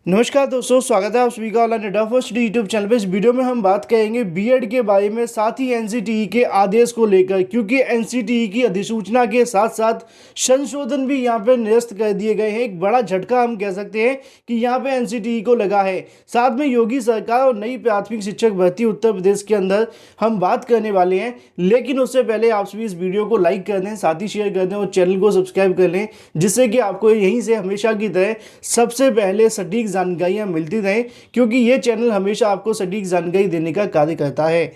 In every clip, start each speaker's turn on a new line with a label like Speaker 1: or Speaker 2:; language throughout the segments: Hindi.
Speaker 1: नमस्कार दोस्तों, स्वागत है आप सभी का online data first YouTube channel पे। इस वीडियो में हम बात करेंगे बीएड के बारे में, साथ ही एनसीटीई के आदेश को लेकर, क्योंकि एनसीटीई की अधिसूचना के साथ साथ संशोधन भी यहां पे निरस्त कर दिए गए हैं। एक बड़ा झटका हम कह सकते हैं कि यहां पे एनसीटीई को लगा है। साथ में योगी सरकार और नई प्राथमिक शिक्षक भर्ती उत्तर प्रदेश के अंदर हम बात करने वाले हैं। लेकिन उससे पहले आप सभी इस वीडियो को लाइक कर दें, साथ ही शेयर कर दें और चैनल को सब्सक्राइब कर लें, जिससे कि आपको यहीं से हमेशा की तरह सबसे पहले सटीक जानकारियां मिलती रहें, क्योंकि ये चैनल हमेशा आपको सटीक जानकारी देने का कार्य करता है।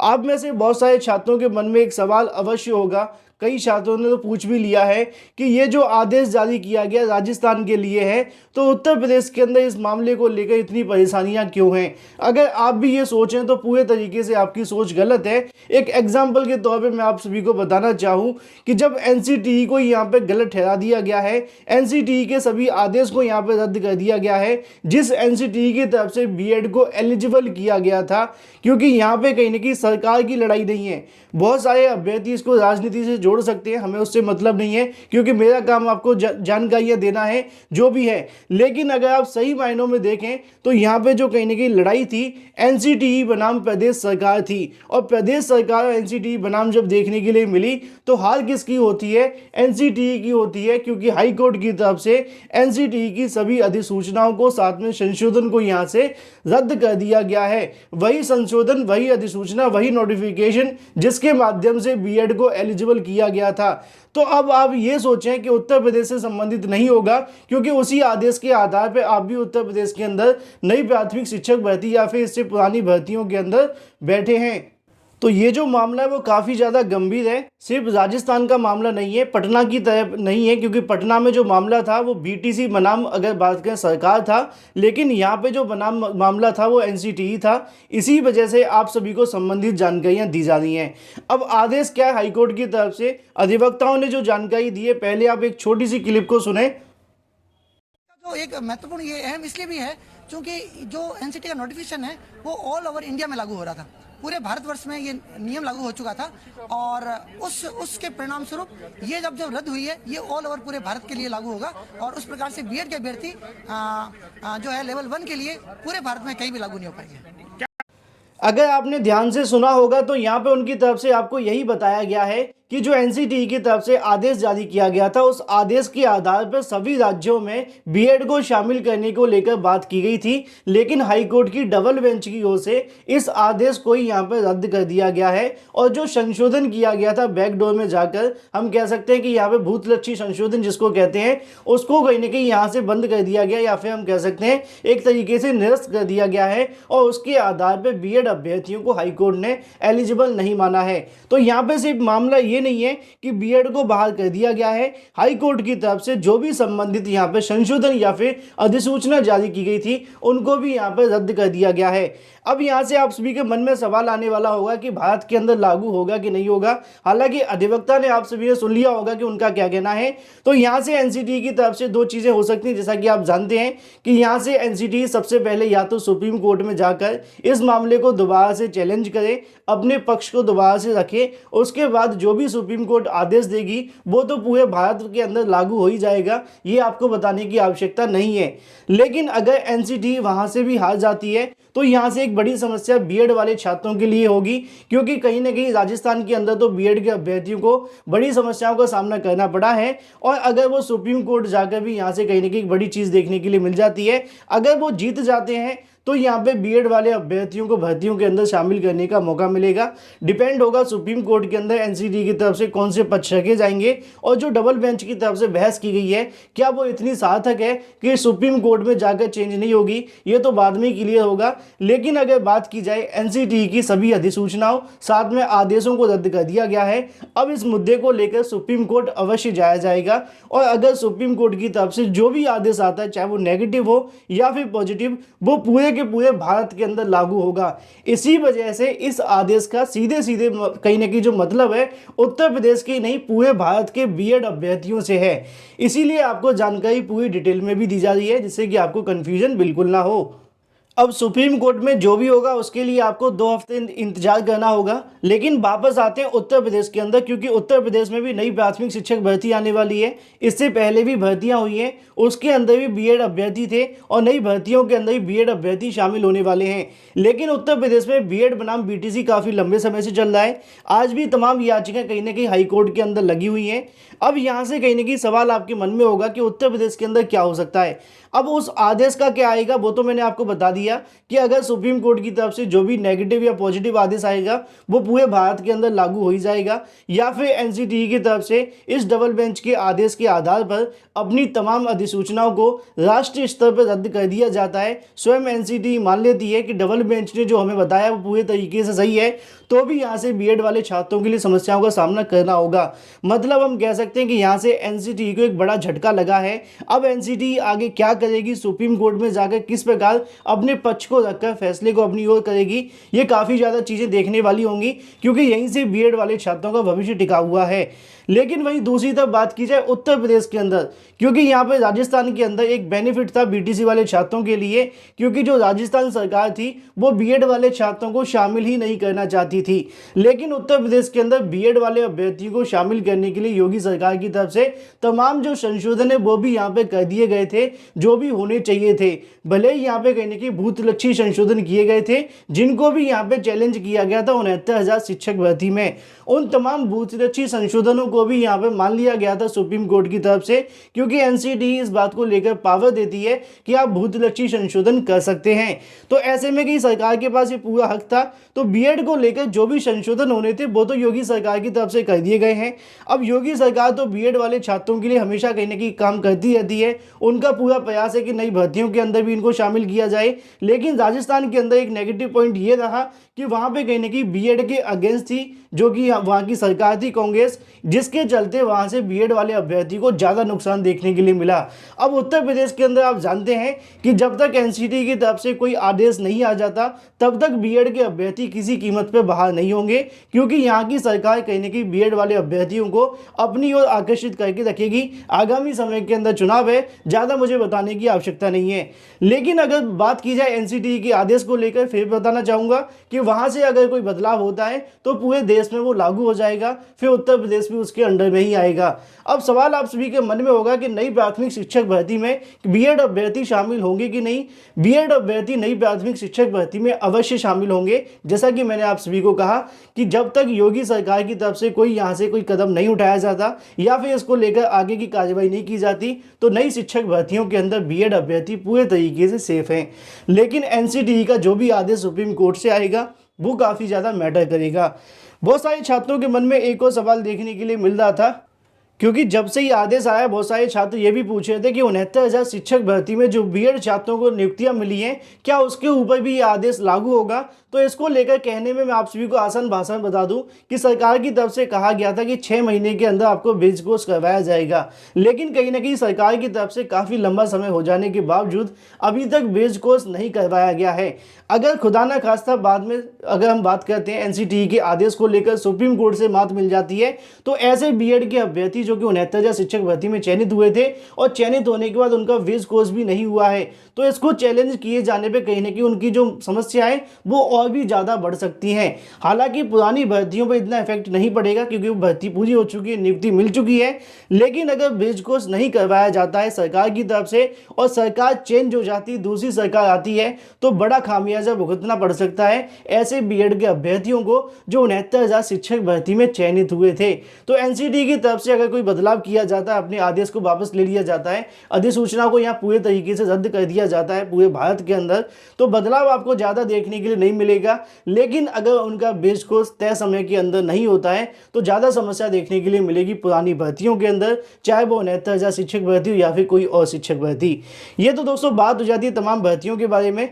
Speaker 1: आप में से बहुत सारे छात्रों के मन में एक सवाल अवश्य होगा, कई छात्रों ने तो पूछ भी लिया है कि ये जो आदेश जारी किया गया राजस्थान के लिए है, तो उत्तर प्रदेश के अंदर इस मामले को लेकर इतनी परेशानियां क्यों हैं। अगर आप भी ये सोचें तो पूरे तरीके से आपकी सोच गलत है। एक एग्जाम्पल के तौर पे मैं आप सभी को बताना चाहूँ कि जब एनसीटीई को यहाँ पे गलत ठहरा दिया गया है, एनसीटीई के सभी आदेश को यहाँ पे रद्द कर दिया गया है, जिस एनसीटीई की तरफ से बीएड को एलिजिबल किया गया था, क्योंकि यहाँ पे कहीं ना कहीं सरकार की लड़ाई नहीं है। बहुत सारे अभ्यर्थी इसको राजनीति से जोड़ सकते हैं, हमें उससे मतलब नहीं है, क्योंकि मेरा काम आपको जानकारियां देना है जो भी है। लेकिन अगर आप सही मायनों में देखें तो यहाँ पे जो कहीं ना कहीं लड़ाई थी, एनसीटीई बनाम प्रदेश सरकार थी, और प्रदेश सरकार और एनसीटीई बनाम जब देखने के लिए मिली तो हार किसकी होती है? एनसीटीई की होती है, क्योंकि हाई कोर्ट की तरफ से एनसीटीई की सभी अधिसूचनाओं को, साथ में संशोधन को यहाँ से रद्द कर दिया गया है। वही संशोधन, वही अधिसूचना, वही नोटिफिकेशन जिसके माध्यम से बीएड को एलिजिबल किया गया था। तो अब आप ये सोचें कि उत्तर प्रदेश से संबंधित नहीं होगा, क्योंकि उसी आदेश के आधार पर आप भी उत्तर प्रदेश के अंदर नई प्राथमिक शिक्षक भर्ती या फिर इससे पुरानी भर्तियों के अंदर बैठे हैं। तो ये जो मामला है वो काफ़ी ज़्यादा गंभीर है। सिर्फ राजस्थान का मामला नहीं है, पटना की तरह नहीं है, क्योंकि पटना में जो मामला था वो बीटीसी बनाम अगर बात करें सरकार था, लेकिन यहाँ पे जो बनाम मामला था वो एनसीटीई था। इसी वजह से आप सभी को संबंधित जानकारियाँ दी जा रही हैं। अब आदेश क्या है हाईकोर्ट की तरफ से, अधिवक्ताओं ने जो जानकारी दी है, पहले आप एक छोटी सी क्लिप को सुने।
Speaker 2: जो एक महत्वपूर्ण ये अहम इसलिए भी है क्योंकि जो एनसीटी का नोटिफिकेशन है वो ऑल ओवर इंडिया में लागू हो रहा था, पूरे भारतवर्ष में ये नियम लागू हो चुका था, और उसके परिणाम स्वरूप ये जब रद्द हुई है, ये ऑल ओवर पूरे भारत के लिए लागू होगा, और उस प्रकार से बीएड के अभ्यर्थी जो है लेवल 1 के लिए पूरे भारत में कहीं भी लागू नहीं हो पाएंगे।
Speaker 1: अगर आपने ध्यान से सुना होगा तो यहाँ पे उनकी तरफ से आपको यही बताया गया है कि जो एनसीटीई की तरफ से आदेश जारी किया गया था, उस आदेश के आधार पर सभी राज्यों में बीएड को शामिल करने को लेकर बात की गई थी, लेकिन हाईकोर्ट की डबल बेंच की ओर से इस आदेश को ही यहाँ पर रद्द कर दिया गया है। और जो संशोधन किया गया था बैकडोर में जाकर, हम कह सकते हैं कि यहाँ पे भूतलक्षी संशोधन जिसको कहते हैं, उसको कहीं ना कहीं यहाँ से बंद कर दिया गया, या फिर हम कह सकते हैं एक तरीके से निरस्त कर दिया गया है, और उसके आधार पर बीएड अभ्यर्थियों को हाईकोर्ट ने एलिजिबल नहीं माना है। तो यहाँ पे सिर्फ मामला ये नहीं है कि बीएड को बाहर कर दिया गया है, हाई कोर्ट की तरफ से जो भी संबंधित यहाँ पे संशोधन या फिर अधिसूचना जारी की गई थी उनको भी यहाँ पे रद्द कर दिया गया है। अब यहाँ से आप सभी के मन में सवाल आने वाला होगा कि भारत के अंदर लागू होगा कि नहीं होगा। हालांकि अधिवक्ता ने, आप सभी ने सुन लिया होगा कि उनका क्या कहना है। तो यहाँ से एनसीटीई की तरफ से दो चीजें हो सकती हैं, जैसा कि आप जानते हैं कि यहाँ से एनसीटीई सबसे पहले या तो सुप्रीम कोर्ट में जाकर इस मामले को दोबारा से चैलेंज करे, अपने पक्ष को दोबारा से रखे, उसके बाद जो भी सुप्रीम कोर्ट आदेश देगी वो तो पूरे भारत के अंदर लागू हो ही जाएगा, ये आपको बताने की आवश्यकता नहीं है। लेकिन अगर एनसीटीई वहां से भी हार जाती है तो यहाँ से एक बड़ी समस्या बीएड वाले छात्रों के लिए होगी, क्योंकि कहीं ना कहीं राजस्थान के अंदर तो बीएड के अभ्यर्थियों को बड़ी समस्याओं का सामना करना पड़ा है। और अगर वो सुप्रीम कोर्ट जाकर भी यहाँ से कहीं ना कहीं बड़ी चीज़ देखने के लिए मिल जाती है, अगर वो जीत जाते हैं तो यहाँ पे बीएड वाले अभ्यर्थियों को भर्तियों के अंदर शामिल करने का मौका मिलेगा। डिपेंड होगा सुप्रीम कोर्ट के अंदर एनसीटीई की तरफ से कौन से पक्ष रखे जाएंगे, और जो डबल बेंच की तरफ से बहस की गई है क्या वो इतनी सार्थक है कि सुप्रीम कोर्ट में जाकर चेंज नहीं होगी, ये तो बाद में क्लियर होगा। लेकिन अगर बात की जाए एनसीटीई की सभी अधिसूचनाओं साथ में आदेशों को रद्द कर दिया गया है, अब इस मुद्दे को लेकर सुप्रीम कोर्ट अवश्य जाया जाएगा, और अगर सुप्रीम कोर्ट की तरफ से जो भी आदेश आता है, चाहे वो नेगेटिव हो या फिर पॉजिटिव, वो पूरे के पूरे भारत के अंदर लागू होगा। इसी वजह से इस आदेश का सीधे सीधे कहीं ना कहीं जो मतलब है उत्तर प्रदेश के नहीं पूरे भारत के बीएड अभ्यर्थियों से है। इसीलिए आपको जानकारी पूरी डिटेल में भी दी जा रही है, जिससे कि आपको कंफ्यूजन बिल्कुल ना हो। अब सुप्रीम कोर्ट में जो भी होगा उसके लिए आपको 2 हफ्ते इंतजार करना होगा। लेकिन वापस आते हैं उत्तर प्रदेश के अंदर, क्योंकि उत्तर प्रदेश में भी नई प्राथमिक शिक्षक भर्ती आने वाली है। इससे पहले भी भर्तियां हुई हैं, उसके अंदर भी बीएड अभ्यर्थी थे और नई भर्तियों के अंदर भी बीएड अभ्यर्थी शामिल होने वाले हैं। लेकिन उत्तर प्रदेश में बीएड बनाम बीटीसी काफ़ी लंबे समय से चल रहा है। आज भी तमाम याचिकाएं कहीं ना कहीं हाईकोर्ट के अंदर लगी हुई हैं। अब यहाँ से कहीं ना कहीं सवाल आपके मन में होगा कि उत्तर प्रदेश के अंदर क्या हो सकता है। अब उस आदेश का क्या आएगा वो तो मैंने आपको बता दिया कि अगर सुप्रीम कोर्ट की तरफ से जो भी नेगेटिव या पॉजिटिव आदेश आएगा वो पूरे भारत के अंदर लागू हो ही जाएगा, या फिर एनसीटीई की तरफ से इस डबल बेंच के आदेश के आधार पर अपनी तमाम अधिसूचनाओं को राष्ट्रीय स्तर पर रद्द कर दिया जाता है। स्वयं एनसीटीई मान लेती है कि डबल बेंच ने जो हमें बताया वो पूरे तरीके से सही है, तो भी यहाँ से बीएड वाले छात्रों के लिए समस्याओं का सामना करना होगा। मतलब हम कह सकते हैं कि यहाँ से एनसीटीई को एक बड़ा झटका लगा है। अब एनसीटीई आगे क्या करेगी, सुप्रीम कोर्ट में जाकर किस प्रकार अपने पक्ष को रखकर फैसले को अपनी ओर करेगी, ये काफ़ी ज़्यादा चीज़ें देखने वाली होंगी, क्योंकि यहीं से बीएड वाले छात्रों का भविष्य टिका हुआ है। लेकिन वहीं दूसरी तरफ बात की जाए उत्तर प्रदेश के अंदर, क्योंकि यहाँ पर राजस्थान के अंदर एक बेनिफिट था बीटीसी वाले छात्रों के लिए, क्योंकि जो राजस्थान सरकार थी वो बीएड वाले छात्रों को शामिल ही नहीं करना चाहती थी। लेकिन उत्तर प्रदेश के अंदर बीएड वाले अभ्यर्थियों को शामिल करने के लिए योगी सरकार की तरफ से तमाम जो संशोधन है वो भी यहाँ पे कर दिए गए थे, जो भी होने चाहिए थे। भले ही यहाँ पे कहने की भूतलक्षी संशोधन किए गए थे, जिनको भी यहाँ पे चैलेंज किया गया था 69,000 शिक्षक भर्ती में। उन तमाम भूतलक्षी संशोधनों को भी यहाँ पे मान लिया गया था सुप्रीम कोर्ट की तरफ से, क्योंकि एनसीटीई इस बात को लेकर पावर देती है कि आप भूतलक्षी संशोधन कर सकते हैं। तो ऐसे में कि सरकार के पास ये पूरा हक था, तो बीएड को लेकर जो भी संशोधन होने थे वो तो योगी सरकार की तरफ से कर दिए गए हैं। अब योगी सरकार तो बीएड वाले छात्रों के लिए हमेशा कहीं ना कहीं काम करती रहती है। उनका पूरा प्रयास है कि नई भर्तियों के अंदर भी इनको शामिल किया जाए। लेकिन राजस्थान के अंदर एक नेगेटिव पॉइंट ये रहा कि वहाँ पे कहीं ना कहीं बीएड के अगेंस्ट थी, जो कि वहाँ की सरकार थी कांग्रेस, जिसके चलते वहाँ से बीएड वाले अभ्यर्थी को ज़्यादा नुकसान देखने के लिए मिला। अब उत्तर प्रदेश के अंदर आप जानते हैं कि जब तक एनसीटीई की तरफ से कोई आदेश नहीं आ जाता तब तक बीएड के अभ्यर्थी किसी कीमत पर बाहर नहीं होंगे, क्योंकि यहाँ की सरकार कहीं ना कहीं बीएड वाले अभ्यर्थियों को अपनी ओर आकर्षित करके रखेगी। आगामी समय के अंदर चुनाव है, ज़्यादा मुझे बताने की आवश्यकता नहीं है। लेकिन अगर बात की जाए एनसीटीई के आदेश को लेकर, फिर बताना चाहूँगा कि वहाँ से अगर कोई बदलाव होता है तो पूरे देश में वो लागू हो जाएगा, फिर उत्तर प्रदेश भी उसके अंडर में ही आएगा। अब सवाल आप सभी के मन में होगा कि नई प्राथमिक शिक्षक भर्ती में बीएड अभ्यर्थी शामिल होंगे कि नहीं। बीएड अभ्यर्थी नई प्राथमिक शिक्षक भर्ती में अवश्य शामिल होंगे। जैसा कि मैंने आप सभी को कहा कि जब तक योगी सरकार की तरफ से कोई यहाँ से कोई कदम नहीं उठाया जाता या फिर इसको लेकर आगे की कार्रवाई नहीं की जाती, तो नई शिक्षक भर्तियों के अंदर बीएड अभ्यर्थी पूरे तरीके से सेफ हैं। लेकिन एनसीटीई का जो भी आदेश सुप्रीम कोर्ट से आएगा वो काफ़ी ज़्यादा मैटर करेगा। बहुत सारे छात्रों के मन में एक और सवाल देखने के लिए मिल रहा था, क्योंकि जब से ये आदेश आया बहुत सारे छात्र ये भी पूछ रहे थे कि 69,000 शिक्षक भर्ती में जो बीएड छात्रों को नियुक्तियां मिली हैं, क्या उसके ऊपर भी ये आदेश लागू होगा। तो इसको लेकर कहने में मैं आप सभी को आसान भाषा में बता दूं कि सरकार की तरफ से कहा गया था कि 6 महीने के अंदर आपको बेस कोर्स करवाया जाएगा। लेकिन कहीं ना कहीं सरकार की तरफ से काफ़ी लंबा समय हो जाने के बावजूद अभी तक बेस कोर्स नहीं करवाया गया है। अगर खुदा ना खास्ता बाद में अगर हम बात करते हैं एनसीटीई के आदेश को लेकर सुप्रीम कोर्ट से मात मिल जाती है, तो ऐसे बीएड के अभ्यर्थी जो कि 69,000 शिक्षक भर्ती में चयनित हुए थे और चयनित होने के बाद उनका बेस कोर्स भी नहीं हुआ है, तो इसको चैलेंज किए जाने पे कहीं ना कहीं उनकी जो समस्या है वो और भी ज़्यादा बढ़ सकती हैं। हालांकि पुरानी भर्तियों पर इतना इफेक्ट नहीं पड़ेगा क्योंकि वो भर्ती पूरी हो चुकी है, नियुक्ति मिल चुकी है। लेकिन अगर बेस कोर्स नहीं करवाया जाता है सरकार की तरफ से और सरकार चेंज हो जाती है, दूसरी सरकार आती है, तो बड़ा खामियाजा भुगतना पड़ सकता है ऐसे बीएड के अभ्यर्थियों को जो 69,000 शिक्षक भर्ती में चयनित हुए थे। तो एनसीटीई की तरफ से अगर कोई बदलाव किया जाता है, अपने आदेश को वापस ले लिया जाता है, अधिसूचना को यहाँ पूरे तरीके से रद्द कर दिया जाता है पूरे भारत के अंदर, तो बदलाव आपको ज़्यादा देखने के लिए नहीं मिलेगा। लेकिन अगर उनका बेस कोर्स तय समय के अंदर नहीं होता है तो ज़्यादा समस्या देखने के लिए मिलेगी पुरानी भर्तियों के अंदर, चाहे वो 69,000 शिक्षक भर्ती हो या फिर कोई और शिक्षक भर्ती। ये तो दोस्तों बात हो जाती है तमाम भर्तियों के बारे में।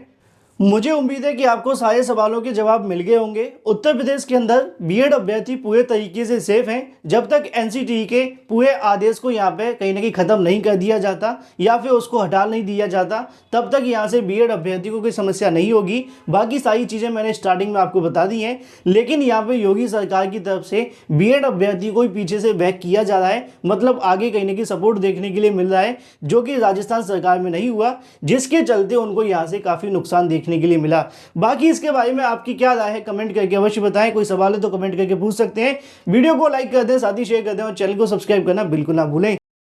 Speaker 1: मुझे उम्मीद है कि आपको सारे सवालों के जवाब मिल गए होंगे। उत्तर प्रदेश के अंदर बीएड अभ्यर्थी पूरे तरीके से सेफ हैं जब तक एनसीटीई के पूरे आदेश को यहाँ पे कहीं ना कहीं ख़त्म नहीं कर दिया जाता या फिर उसको हटा नहीं दिया जाता, तब तक यहाँ से बीएड अभ्यर्थी को कोई समस्या नहीं होगी। बाकी सारी चीज़ें मैंने स्टार्टिंग में आपको बता दी हैं। लेकिन यहाँ पर योगी सरकार की तरफ से बीएड अभ्यर्थी को पीछे से बैक किया जा रहा है, मतलब आगे कहीं ना कहीं सपोर्ट देखने के लिए मिल रहा है, जो कि राजस्थान सरकार में नहीं हुआ, जिसके चलते उनको यहाँ से काफ़ी नुकसान देखने देखने के लिए मिला। बाकी इसके बारे में आपकी क्या राय है कमेंट करके अवश्य बताएं। कोई सवाल है तो कमेंट करके पूछ सकते हैं। वीडियो को लाइक कर दें, साथ ही शेयर कर दें और चैनल को सब्सक्राइब करना बिल्कुल ना भूलें।